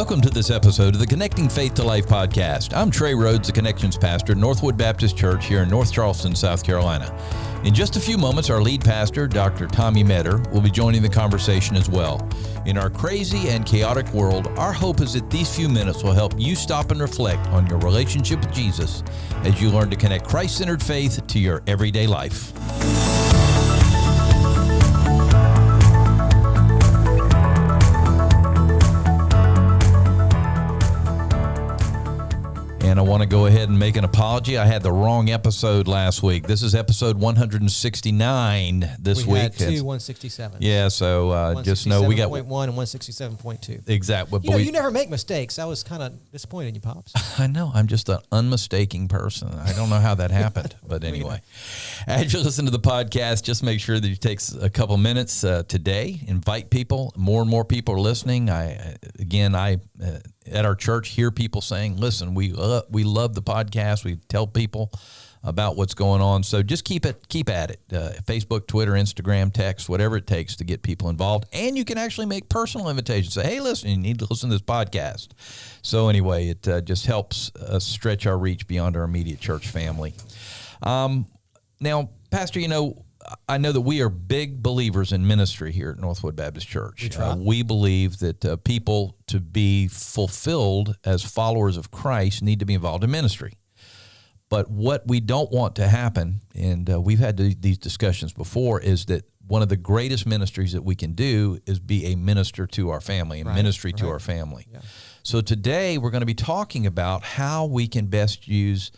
Welcome to this episode of the Connecting Faith to Life podcast. I'm Trey Rhodes, the Connections Pastor, Northwood Baptist Church here in North Charleston, South Carolina. In just a few moments, our lead pastor, Dr. Tommy Metter, will be joining the conversation as well. In our crazy and chaotic world, our hope is that these few minutes will help you stop and reflect on your relationship with Jesus as you learn to connect Christ-centered faith to your everyday life. And I want to go ahead and make an apology. I had the wrong episode last week. This is episode 169 this week. We had two 167s. Yeah, so just know we got 167.1 and 167.2. Exactly. You never make mistakes. I was kind of disappointed in you, Pops. I know. I'm just an unmistaking person. I don't know how that happened. But anyway, as you listen to the podcast, just make sure that you take a couple minutes today. Invite people. More and more people are listening. I at our church hear people saying, listen, we love the podcast. We tell people about what's going on. So just keep at it. Facebook, Twitter, Instagram, text, whatever it takes to get people involved. And you can actually make personal invitations. Say, hey, listen, you need to listen to this podcast. So anyway, it just helps us stretch our reach beyond our immediate church family. Now, Pastor, I know that we are big believers in ministry here at Northwood Baptist Church. We believe that people to be fulfilled as followers of Christ need to be involved in ministry. But what we don't want to happen, and we've had these discussions before, is that one of the greatest ministries that we can do is be a minister to our family, ministry to our family. Yeah. So today we're going to be talking about how we can best use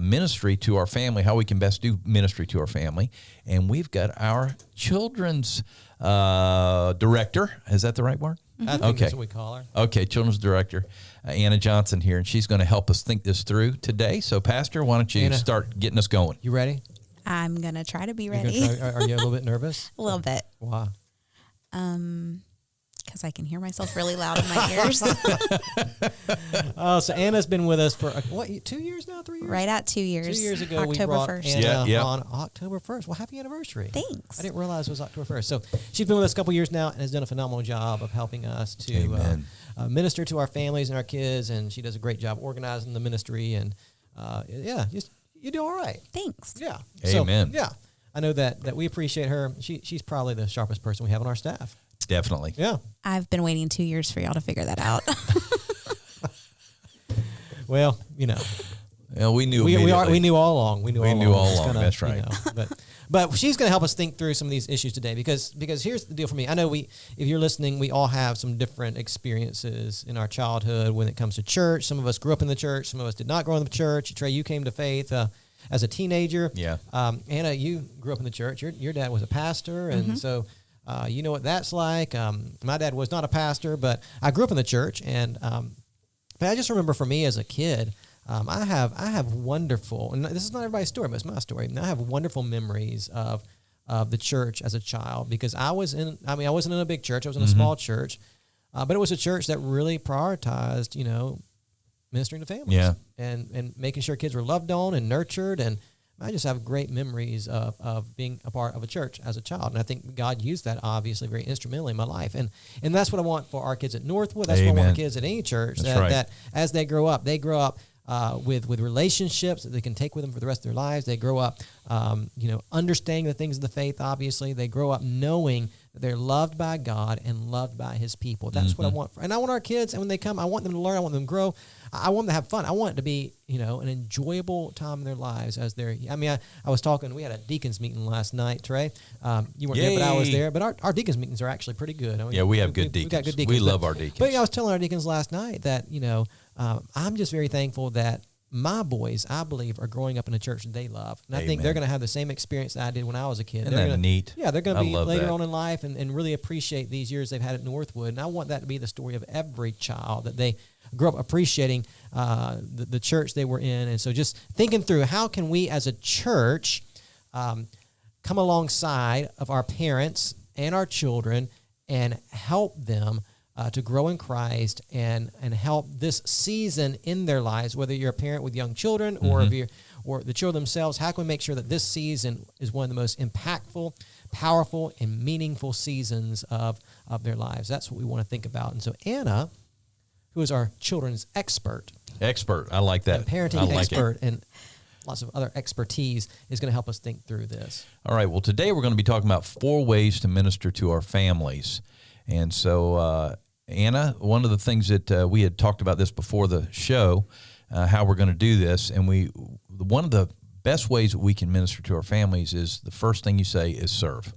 ministry to our family, how we can best do ministry to our family. And we've got our children's director. Is that the right word? I think that's what we call her. Okay, children's director, Anna Johnson here, and she's going to help us think this through today. So, Pastor, why don't you start getting us going? You ready? I'm going to try to be ready. Are you a little bit nervous? A little bit. Why? Because I can hear myself really loud in my ears. So Anna's been with us for 2 years now, 3 years? Right at 2 years. 2 years ago, October we brought 1st. Anna on October 1st. Well, happy anniversary. Thanks. I didn't realize it was October 1st. So she's been with us a couple years now and has done a phenomenal job of helping us to minister to our families and our kids, and she does a great job organizing the ministry, and you do all right. Thanks. Yeah. Amen. So, I know that we appreciate her. She's probably the sharpest person we have on our staff. Definitely. Yeah. I've been waiting 2 years for y'all to figure that out. Well, we knew we knew all along. We knew all along. That's right. But she's going to help us think through some of these issues today because here's the deal for me. I know if you're listening, we all have some different experiences in our childhood when it comes to church. Some of us grew up in the church. Some of us did not grow up in the church. Trey, you came to faith as a teenager. Yeah. Anna, you grew up in the church. Your dad was a pastor, and so you know what that's like. My dad was not a pastor, but I grew up in the church, and but I just remember for me as a kid, I have wonderful, and this is not everybody's story, but it's my story. I have wonderful memories of the church as a child because I wasn't in a big church. I was in a small church, but it was a church that really prioritized, ministering to families and making sure kids were loved on and nurtured. And I just have great memories of being a part of a church as a child. And I think God used that obviously very instrumentally in my life. And that's what I want for our kids at Northwood. That's what I want our kids at any church. That as they grow up with relationships that they can take with them for the rest of their lives. They grow up, understanding the things of the faith, obviously. They grow up knowing that they're loved by God and loved by his people. That's what I want. And I want our kids, and when they come, I want them to learn. I want them to grow. I want them to have fun. I want it to be, an enjoyable time in their lives as they're, I was talking, we had a deacons meeting last night, Trey. You weren't there, but I was there. But our deacons meetings are actually pretty good. We have good deacons. We got good deacons. We love our deacons. But I was telling our deacons last night that, I'm just very thankful that my boys, I believe, are growing up in a church that they love. And I think they're going to have the same experience that I did when I was a kid. Isn't that neat? Yeah, they're going to be later on in life and really appreciate these years they've had at Northwood. And I want that to be the story of every child, that they grew up appreciating the church they were in. And so just thinking through how can we as a church come alongside of our parents and our children and help them to grow in Christ and help this season in their lives, whether you're a parent with young children or or the children themselves. How can we make sure that this season is one of the most impactful, powerful, and meaningful seasons of their lives? That's what we want to think about. And so Anna who is our children's expert. Expert. I like that. And parenting I like expert and lots of other expertise is going to help us think through this. All right. Well, today we're going to be talking about 4 ways to minister to our families. And so, Anna, one of the things that we had talked about this before the show, how we're going to do this, and one of the best ways that we can minister to our families is the first thing you say is serve.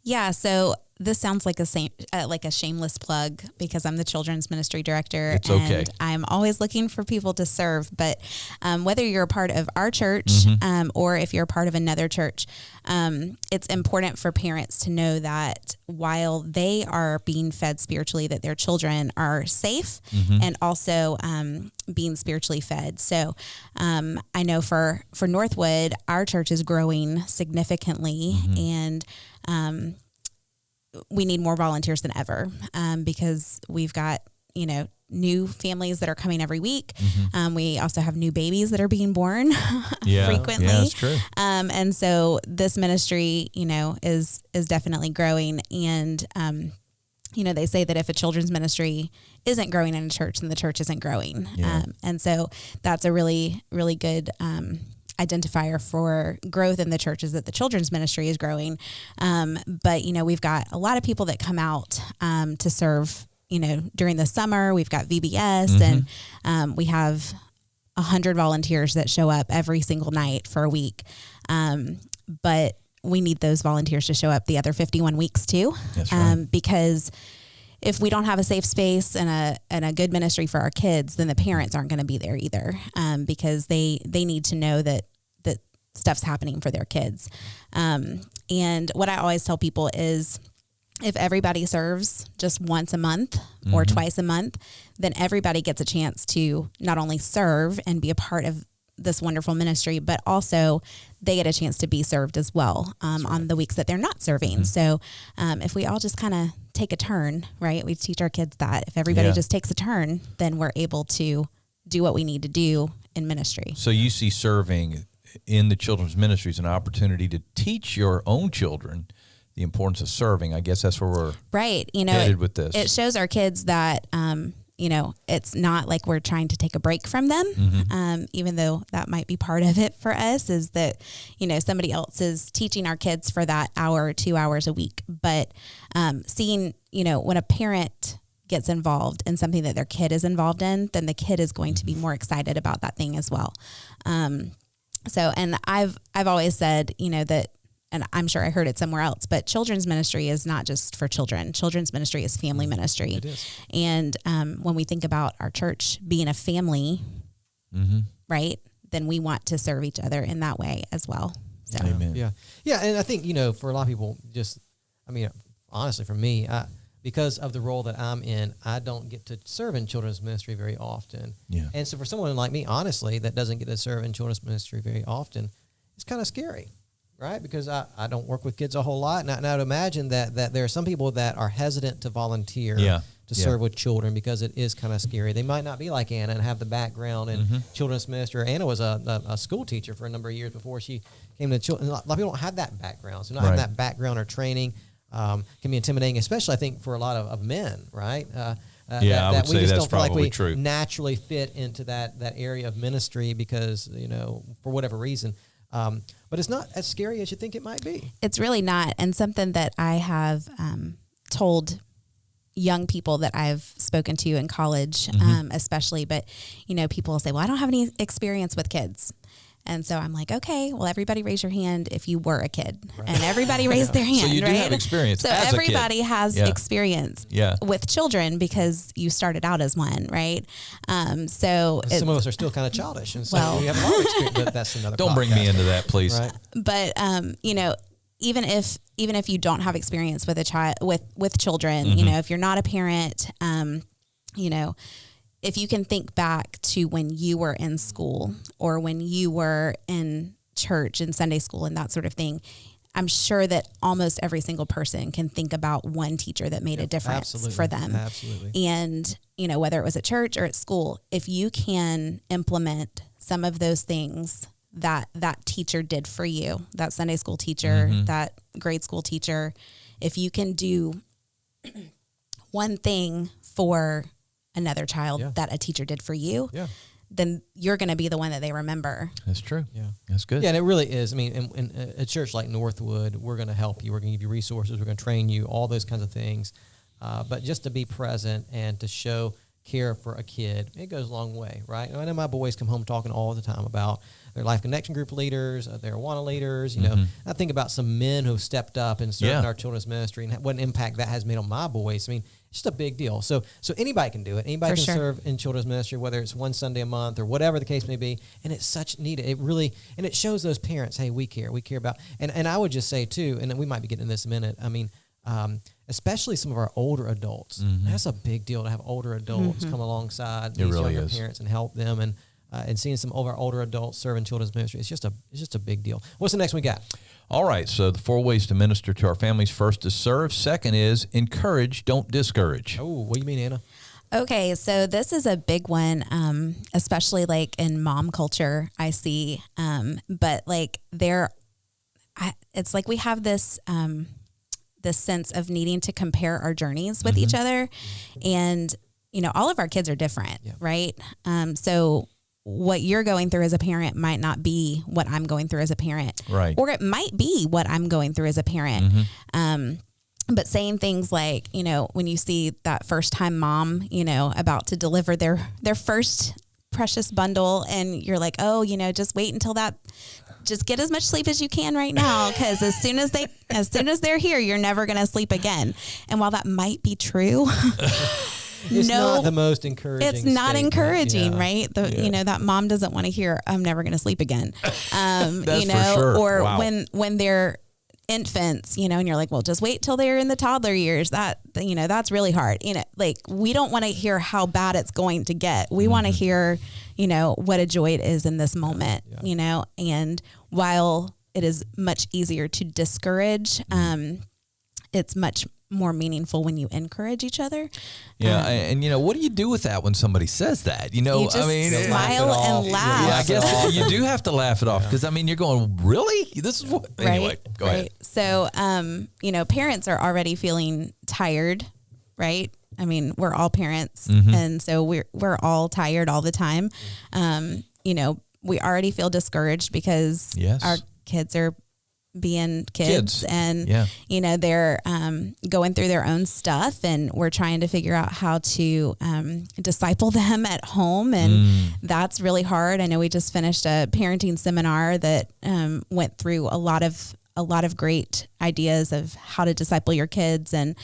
Yeah, so this sounds like a shameless plug because I'm the children's ministry director. It's okay. And I'm always looking for people to serve. But whether you're a part of our church or if you're a part of another church, it's important for parents to know that while they are being fed spiritually, that their children are safe and also being spiritually fed. So I know for Northwood, our church is growing significantly and we need more volunteers than ever because we've got, new families that are coming every week. We also have new babies that are being born frequently. Yeah, that's true. And so this ministry, is definitely growing. And, they say that if a children's ministry isn't growing in a church, then the church isn't growing. Yeah. And so that's a really, really good identifier for growth in the church is that the children's ministry is growing. But, we've got a lot of people that come out to serve, during the summer. We've got VBS and we have 100 volunteers that show up every single night for a week. But we need those volunteers to show up the other 51 weeks too. That's right. Because if we don't have a safe space and a good ministry for our kids, then the parents aren't going to be there either, because they need to know that stuff's happening for their kids. And what I always tell people is if everybody serves just once a month or twice a month, then everybody gets a chance to not only serve and be a part of this wonderful ministry, but also they get a chance to be served as well on the weeks that they're not serving. So if we all just kind of take a turn, right? We teach our kids that if everybody just takes a turn, then we're able to do what we need to do in ministry. So you see serving in the children's ministry as an opportunity to teach your own children the importance of serving. I guess that's where we're headed with this. It shows our kids that, it's not like we're trying to take a break from them, even though that might be part of it for us is that, somebody else is teaching our kids for that hour or 2 hours a week. But seeing, when a parent gets involved in something that their kid is involved in, then the kid is going to be more excited about that thing as well. And I've always said, that, and I'm sure I heard it somewhere else, but children's ministry is not just for children. Children's ministry is family ministry. It is. And when we think about our church being a family, right, then we want to serve each other in that way as well. So. Amen. Yeah. Yeah. And I think, for a lot of people, honestly, for me, because of the role that I'm in, I don't get to serve in children's ministry very often. Yeah. And so for someone like me, honestly, that doesn't get to serve in children's ministry very often, it's kind of scary, right? Because I don't work with kids a whole lot. And I would imagine that there are some people that are hesitant to volunteer to serve with children because it is kind of scary. They might not be like Anna and have the background in children's ministry. Anna was a school teacher for a number of years before she came to children. A lot of people don't have that background. So not having that background or training can be intimidating, especially I think for a lot of men, right? I would say that's probably true. Naturally fit into that area of ministry because, for whatever reason. But it's not as scary as you think it might be. It's really not. And something that I have told young people that I've spoken to in college, especially, but, people will say, well, I don't have any experience with kids. And so I'm like, okay, well, everybody raise your hand if you were a kid. Right. And everybody raised their hand, so you do have experience So as everybody a kid. has experience with children because you started out as one, right? So some of us are still kind of childdish, and so we have a lot of experience, but that's another Don't podcast. bring me into that, please. Right? But, even if you don't have experience with a child, with children, if you're not a parent, if you can think back to when you were in school or when you were in church and Sunday school and that sort of thing, I'm sure that almost every single person can think about one teacher that made a difference for them. Absolutely. And, whether it was at church or at school, if you can implement some of those things that teacher did for you, that Sunday school teacher, that grade school teacher, if you can do one thing for another child that a teacher did for you, then you're going to be the one that they remember. That's true. Yeah. That's good. Yeah, and it really is. I mean, in a church like Northwood, we're going to help you. We're going to give you resources. We're going to train you, all those kinds of things. But just to be present and to show care for a kid, it goes a long way, right? I know my boys come home talking all the time about their Life Connection group leaders, their Awana leaders. You know, I think about some men who have stepped up and served in our children's ministry and what an impact that has made on my boys. I mean, it's just a big deal. So anybody can do it. Anybody can serve in children's ministry, whether it's one Sunday a month or whatever the case may be. And it's such needed. It really, and it shows those parents, hey, we care about. And I would just say too, and we might be getting to this in a minute. I mean, especially some of our older adults. That's a big deal to have older adults come alongside these younger parents and help them. And seeing some of our older adults serve in children's ministry, it's just a big deal. What's the next we got? All right, so the 4 ways to minister to our families. First is serve. Second is encourage, don't discourage. Oh, what do you mean, Anna? Okay, so this is a big one, especially like in mom culture, I see. But like it's like we have this this sense of needing to compare our journeys with each other, and all of our kids are different, right? So what you're going through as a parent might not be what I'm going through as a parent, right? Or it might be what I'm going through as a parent. But saying things like, when you see that first time mom, about to deliver their first precious bundle, and you're like, oh, just wait until just get as much sleep as you can right now, because as soon as they're here, you're never going to sleep again. And while that might be true, it's not the most encouraging. It's not statement. encouraging, right? That mom doesn't want to hear, I'm never going to sleep again. That's for sure. Or when they're infants, and you're like, well, just wait till they're in the toddler years. That's really hard. Like, we don't want to hear how bad it's going to get. We want to hear, what a joy it is in this moment, and while it is much easier to discourage, it's much more meaningful when you encourage each other. Yeah. And what do you do with that when somebody says that? You just smile and laugh. Yeah, I guess you do have to laugh it off, because you're going, really? This is what, anyway, go ahead. So, parents are already feeling tired, right? I mean, we're all parents, and so we're all tired all the time. We already feel discouraged because our kids are being kids. And they're going through their own stuff, and we're trying to figure out how to disciple them at home, and that's really hard. I know we just finished a parenting seminar that went through a lot of great ideas of how to disciple your kids, and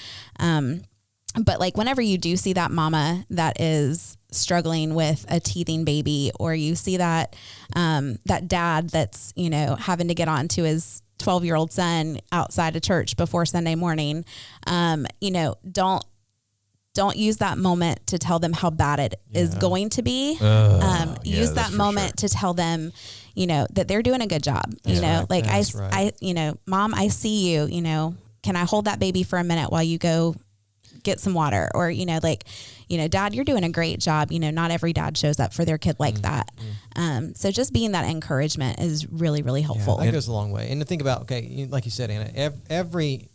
but like whenever you do see that mama that is struggling with a teething baby, or you see that that dad that's having to get on to his 12-year-old son outside of church before Sunday morning, don't use that moment to tell them how bad it is going to be. Use that moment to tell them, that they're doing a good job. Mom, I see you, can I hold that baby for a minute while you go get some water? Or, Dad, you're doing a great job. Not every dad shows up for their kid like that. So just being that encouragement is really, really helpful. That goes a long way. And to think about, like you said, Anna, every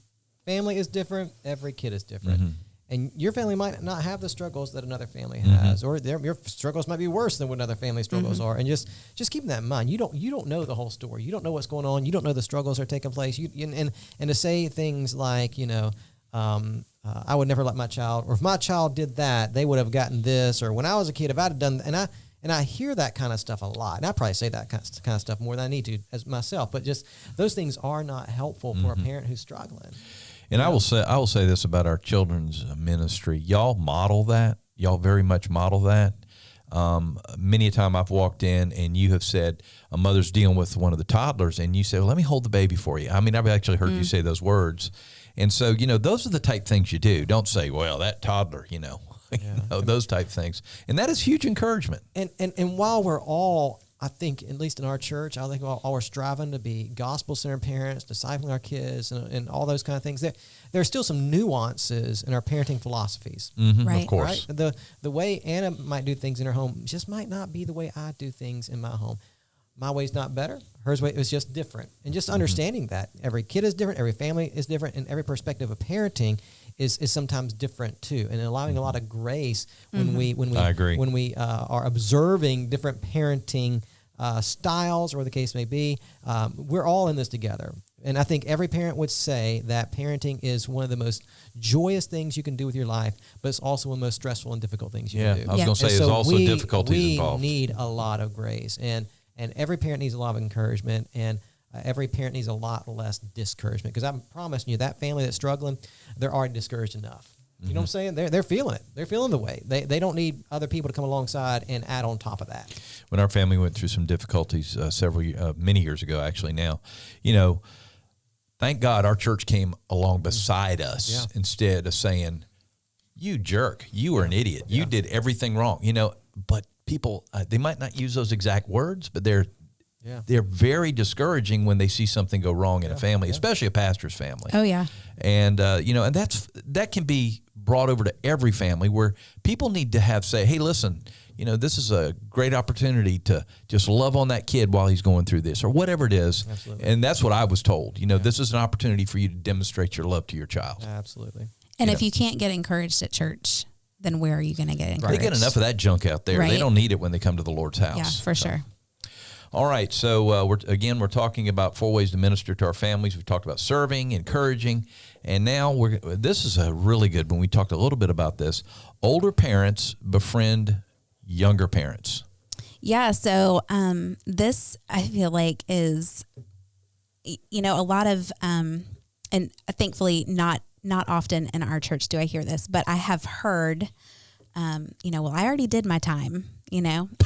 family is different. Every kid is different. And your family might not have the struggles that another family has, or your struggles might be worse than what another family's struggles are. And just keep that in mind. You don't know the whole story. You don't know what's going on. You don't know the struggles that are taking place. And to say things like, I would never let my child, or if my child did that, they would have gotten this, or when I was a kid, if I'd have done, and I hear that kind of stuff a lot, and I probably say that kind of stuff more than I need to as myself, but just those things are not helpful for a parent who's struggling. And I will say this about our children's ministry. Y'all model that. Y'all very much model that. Many a time I've walked in and you have said, a mother's dealing with one of the toddlers, and you say, well, let me hold the baby for you. I mean, I've actually heard you say those words. And so, those are the type things you do. Don't say, well, that toddler, those type things. And that is huge encouragement. And while we're all, I think, at least in our church, I think all we're striving to be gospel-centered parents, discipling our kids, and all those kind of things, there are still some nuances in our parenting philosophies. Right. Of course. Right? The way Anna might do things in her home just might not be the way I do things in my home. my way's not better. Hers way is just different. And just understanding that every kid is different, every family is different, and every perspective of parenting is sometimes different too. And allowing a lot of grace when I agree. when we are observing different parenting styles, or the case may be, we're all in this together. And I think every parent would say that parenting is one of the most joyous things you can do with your life, but it's also one of the most stressful and difficult things you can do. I was going to say, there's also difficulties involved. We need a lot of grace, and every parent needs a lot of encouragement, and every parent needs a lot less discouragement. Because I'm promising you, that family that's struggling, they're already discouraged enough. You know what I'm saying? They're feeling it. They're feeling the weight. They don't need other people to come alongside and add on top of that. When our family went through some difficulties many years ago, actually now, thank God our church came along beside us instead of saying, you jerk, you were an idiot. You did everything wrong. But people, they might not use those exact words, but they're very discouraging when they see something go wrong in a family, especially a pastor's family. Oh, yeah. And, and that can be brought over to every family, where people need to say, hey, listen, this is a great opportunity to just love on that kid while he's going through this, or whatever it is. Absolutely. And that's what I was told. This is an opportunity for you to demonstrate your love to your child. Absolutely. And if you can't get encouraged at church, then where are you going to get encouraged? They get enough of that junk out there. Right. They don't need it when they come to the Lord's house. Yeah, for sure. All right, so we're talking about 4 ways to minister to our families. We've talked about serving, encouraging, and now this is a really good one. We talked a little bit about this. Older parents befriend younger parents. Yeah, so this I feel like is, a lot of, and thankfully not often in our church do I hear this, but I have heard, well, I already did my time. From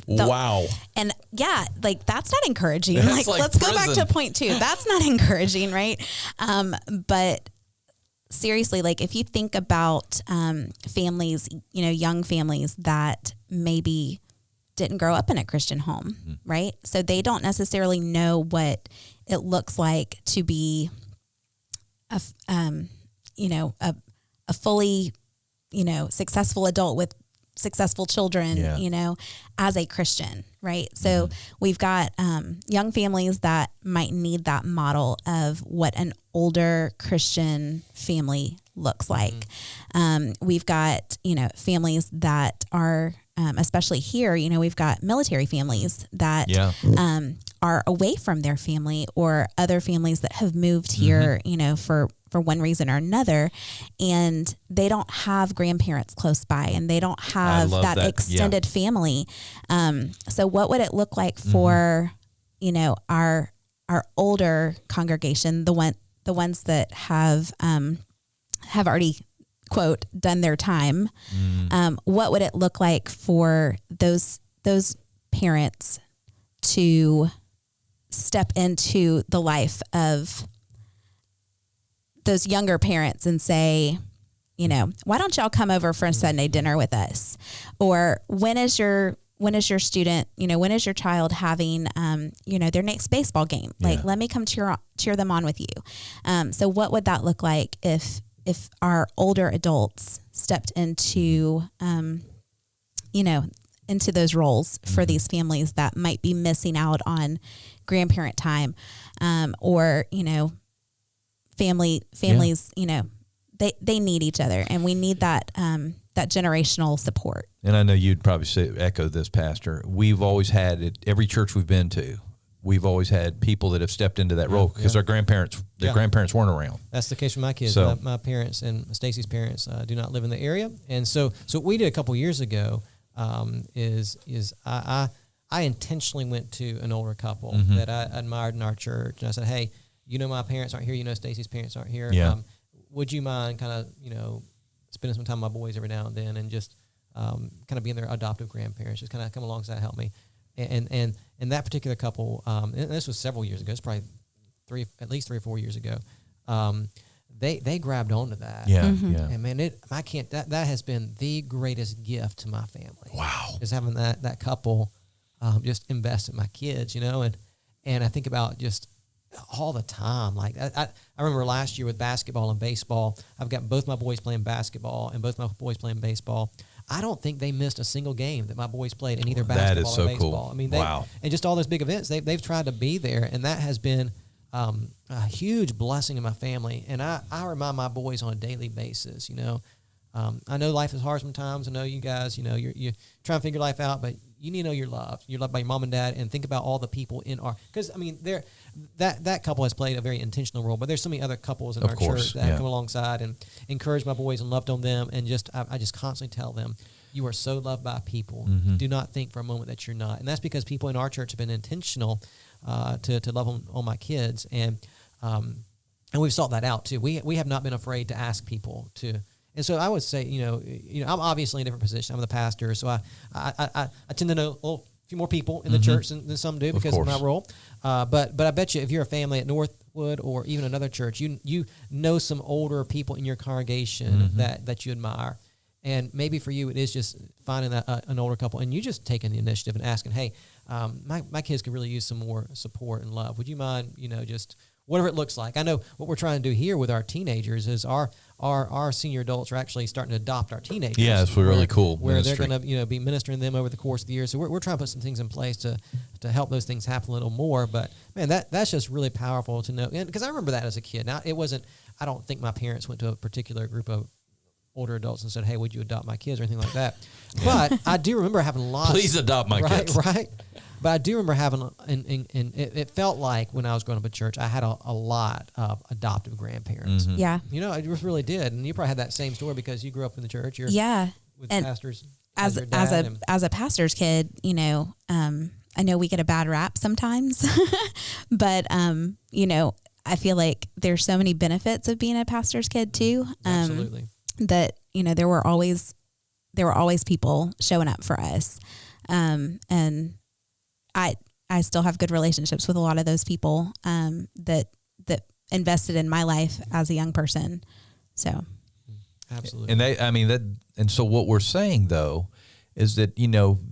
wow. And yeah, like that's not encouraging. That's let's prison. go back to point 2. That's not encouraging, right? But seriously, like if you think about families, young families that maybe didn't grow up in a Christian home, right? So they don't necessarily know what it looks like to be a fully, successful adult with successful children, as a Christian, right? So we've got young families that might need that model of what an older Christian family looks like. We've got, families that are, especially here, we've got military families that are away from their family, or other families that have moved here, for one reason or another, and they don't have grandparents close by, and they don't have that extended family. So what would it look like for, our older congregation, the ones that have already, quote, done their time? What would it look like for those parents to step into the life of those younger parents and say, why don't y'all come over for a Sunday dinner with us? Or when is your student, when is your child having, their next baseball game? Like, let me come cheer them on with you. So what would that look like if our older adults stepped into, into those roles for these families that might be missing out on grandparent time, or, families, they need each other, and we need that generational support. And I know you'd probably echo this, Pastor. We've always had it, every church we've been to, we've always had people that have stepped into that role because their grandparents weren't around. That's the case for my kids. So, my parents and Stacy's parents do not live in the area, and so what we did a couple years ago is I intentionally went to an older couple that I admired in our church, and I said, hey, my parents aren't here. Stacy's parents aren't here. Yeah. Would you mind kind of, spending some time with my boys every now and then, and just kind of being their adoptive grandparents, just kind of come alongside, help me. And that particular couple, and this was several years ago. It's probably at least 3 or 4 years ago. They grabbed onto that. Yeah. And man, that has been the greatest gift to my family. Wow. Is having that couple just invest in my kids, and I think about just all the time. Like I remember last year with basketball and baseball, I've got both my boys playing basketball and both my boys playing baseball. I don't think they missed a single game that my boys played in either That basketball is so or baseball. cool. I mean, Wow. and just all those big events, they've tried to be there, and that has been a huge blessing in my family. And I remind my boys on a daily basis, I know life is hard sometimes. I know you guys, you're trying to figure life out, but you need to know you're loved. You're loved by your mom and dad, and think about all the people in because that couple has played a very intentional role, but there's so many other couples in our church that have come alongside and encouraged my boys and loved on them, and I just constantly tell them, you are so loved by people. Mm-hmm. Do not think for a moment that you're not. And that's because people in our church have been intentional to love on my kids, and we've sought that out too. We have not been afraid to ask people to. And so I would say, I'm obviously in a different position. I'm the pastor, so I tend to know a few more people in the church than some do because of my role. But I bet you if you're a family at Northwood or even another church, you know some older people in your congregation that you admire. And maybe for you, it is just finding an older couple, and you just taking the initiative and asking, hey, my kids could really use some more support and love. Would you mind, just whatever it looks like? I know what we're trying to do here with our teenagers is our senior adults are actually starting to adopt our teenagers. Yeah, it's really cool. Where ministry. They're going to be ministering them over the course of the year. So we're trying to put some things in place to help those things happen a little more. But man, that's just really powerful to know. And because I remember that as a kid. Now it wasn't. I don't think my parents went to a particular group of older adults and said, hey, would you adopt my kids or anything like that? But I do remember having lots. Please adopt my kids. Right. But I do remember having, and it felt like when I was growing up at church, I had a lot of adoptive grandparents. Mm-hmm. Yeah. I just really did. And you probably had that same story because you grew up in the church. You're with and pastors. As a pastor's kid, I know we get a bad rap sometimes, but, I feel like there's so many benefits of being a pastor's kid too. Absolutely. That, there were always people showing up for us. And I still have good relationships with a lot of those people, that invested in my life as a young person. So. Absolutely. And so what we're saying though, is that,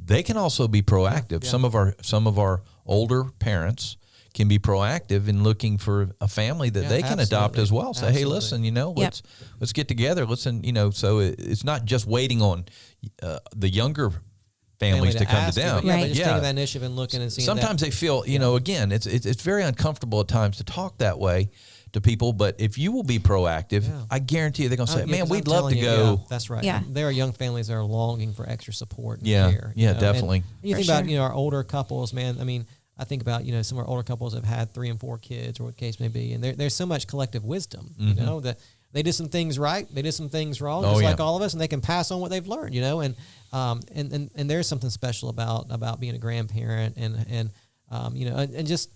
they can also be proactive. Yeah. Some of our older parents can be proactive in looking for a family that they can adopt as well. Say, hey, listen, let's get together. Listen, so it's not just waiting on the younger families to come to them. But just taking that initiative and looking and seeing. Sometimes they feel, again, it's very uncomfortable at times to talk that way to people, but if you will be proactive, I guarantee you they're going to say, man, we'd love to go. Yeah, that's right. Yeah. There are young families that are longing for extra support and care. Yeah, definitely. And you think about, our older couples, man, I think about, some of our older couples have had 3 and 4 kids or what the case may be. And there's so much collective wisdom, that they did some things right. They did some things wrong, just like all of us, and they can pass on what they've learned, and there's something special about being a grandparent and just,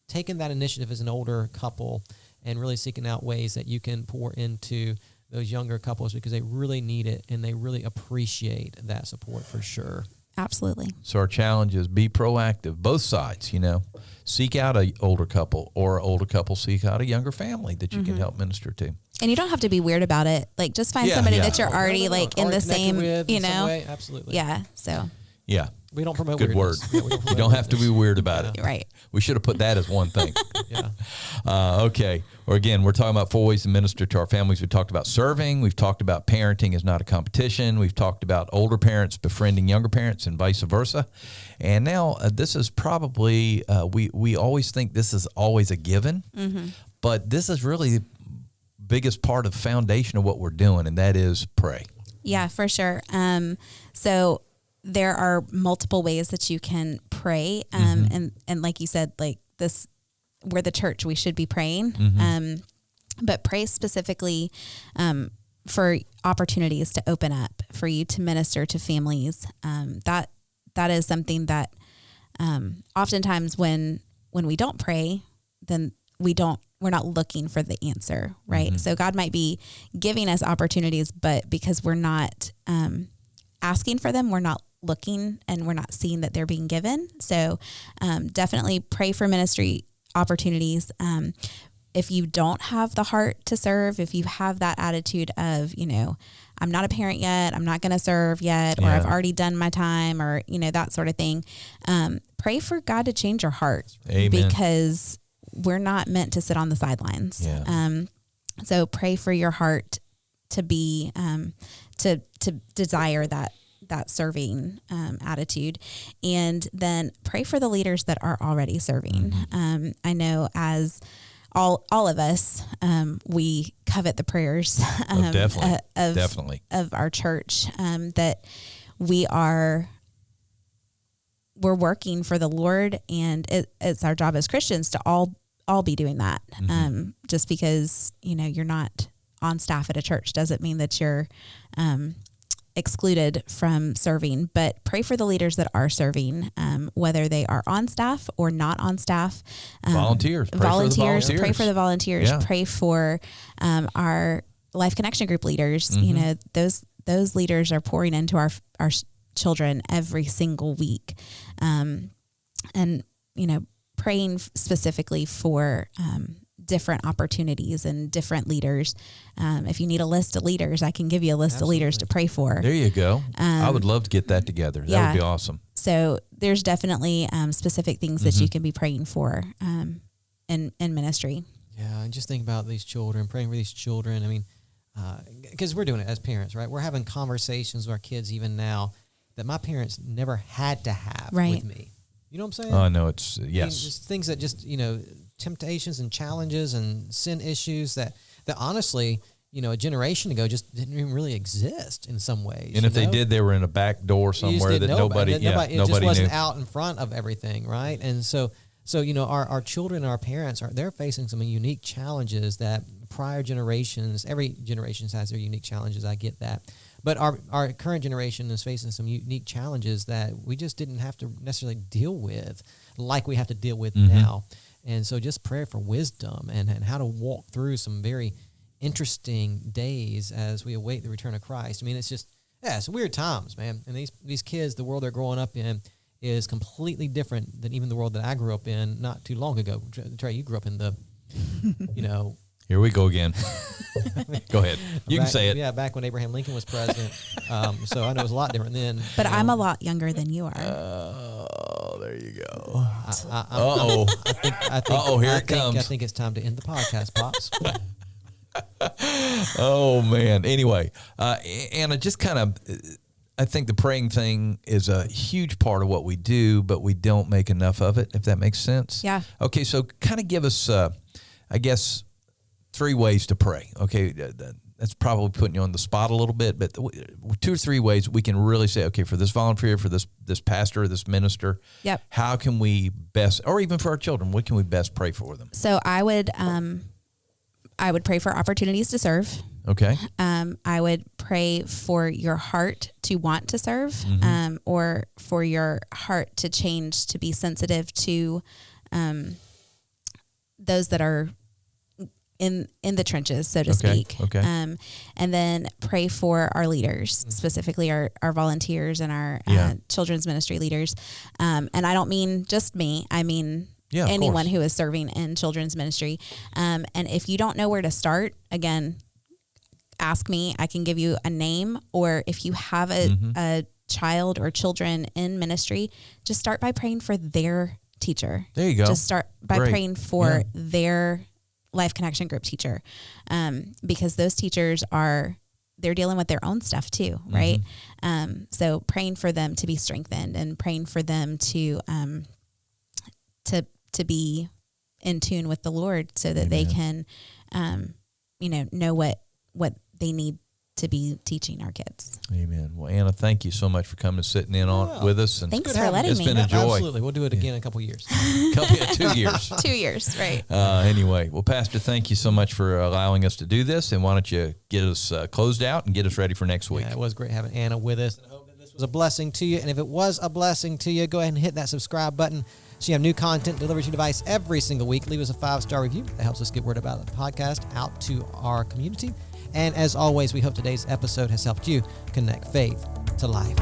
taking that initiative as an older couple and really seeking out ways that you can pour into those younger couples because they really need it and they really appreciate that support for sure. Absolutely. So our challenge is be proactive, both sides, seek out an older couple or an older couple seek out a younger family that you can help minister to. And you don't have to be weird about it. Like just find somebody that you're already in the same, in some way. Absolutely. Yeah. So. Yeah. We don't promote good word. Yeah, you don't have to be weird about it. Right. We should have put that as one thing. Okay. Or again, we're talking about 4 ways to minister to our families. We talked about serving. We've talked about parenting is not a competition. We've talked about older parents befriending younger parents and vice versa. And now this is probably, we always think this is always a given, but this is really the biggest part of foundation of what we're doing, and that is pray. Yeah, for sure. So there are multiple ways that you can pray. And like you said, like this, we're the church, we should be praying. But pray specifically for opportunities to open up, for you to minister to families. That is something that oftentimes when we don't pray, then we're not looking for the answer, right? So God might be giving us opportunities, but because we're not asking for them, we're not looking and we're not seeing that they're being given. So definitely pray for ministry opportunities. If you don't have the heart to serve, if you have that attitude of, I'm not a parent yet, I'm not going to serve yet, or I've already done my time, or, that sort of thing, pray for God to change your heart. Amen. Because we're not meant to sit on the sidelines. So pray for your heart be to desire that serving attitude, and then pray for the leaders that are already serving. I know as all of us, we covet the prayers definitely of our church, that we're working for the Lord, and it's our job as Christians to all be doing that. Just because, you're not on staff at a church doesn't mean that you're excluded from serving, but pray for the leaders that are serving, whether they are on staff or not on staff. Volunteers. Pray for the volunteers. Yeah. Pray for our Life Connection Group leaders. Those leaders are pouring into our children every single week. And praying specifically for different opportunities and different leaders. If you need a list of leaders, I can give you a list of leaders to pray for. There you go. I would love to get that together. That would be awesome. So there's definitely specific things that you can be praying for in ministry. Yeah, and just think about these children, praying for these children. I mean, because we're doing it as parents, right? We're having conversations with our kids even now that my parents never had to have with me. You know what I'm saying? Oh, no, it's, yes. I mean, just things that just, temptations and challenges and sin issues that honestly, a generation ago just didn't even really exist in some ways. And if they did, they were in a back door somewhere that nobody it just wasn't knew. out in front of everything, right? And so our children and our parents they're facing some unique challenges that prior generations, every generation has their unique challenges. I get that. But our current generation is facing some unique challenges that we just didn't have to necessarily deal with like we have to deal with now. And so just prayer for wisdom and how to walk through some very interesting days as we await the return of Christ. I mean, it's weird times, man. And these kids, the world they're growing up in is completely different than even the world that I grew up in not too long ago. Trey, you grew up in the, Here we go again. Go ahead. You can say it. Yeah, back when Abraham Lincoln was president. So I know it was a lot different then. But I'm a lot younger than you are. Oh, there you go. Here it comes. I think it's time to end the podcast, Pops. Oh, man. Anyway, Anna, just kind of, I think the praying thing is a huge part of what we do, but we don't make enough of it, if that makes sense. Yeah. Okay, so kind of give us, I guess, 3 ways to pray. Okay, that's probably putting you on the spot a little bit, but 2 or 3 ways we can really say, okay, for this volunteer, for this pastor, this minister, how can we best, or even for our children, what can we best pray for them? So I would pray for opportunities to serve. Okay. I would pray for your heart to want to serve, or for your heart to change, to be sensitive to those that are in the trenches, so to speak. Okay. And then pray for our leaders, specifically our volunteers and our children's ministry leaders. And I don't mean just me. I mean anyone who is serving in children's ministry. And if you don't know where to start, again, ask me. I can give you a name, or if you have a child or children in ministry, just start by praying for their teacher. There you go. Just start by praying for their Life Connection Group teacher, because those teachers they're dealing with their own stuff too, right? So praying for them to be strengthened and praying for them to be in tune with the Lord, so that they can, know what they need to be teaching our kids. Amen. Well, Anna, thank you so much for coming and sitting in with us. And thanks for letting me. It's been a joy. Absolutely. We'll do it again in a couple of years. 2 years. 2 years, right. Anyway, well, Pastor, thank you so much for allowing us to do this. And why don't you get us closed out and get us ready for next week? Yeah, it was great having Anna with us. And I hope that this was a blessing to you. And if it was a blessing to you, go ahead and hit that subscribe button so you have new content delivered to your device every single week. Leave us a 5-star review. That helps us get word about the podcast out to our community. And as always, we hope today's episode has helped you connect faith to life.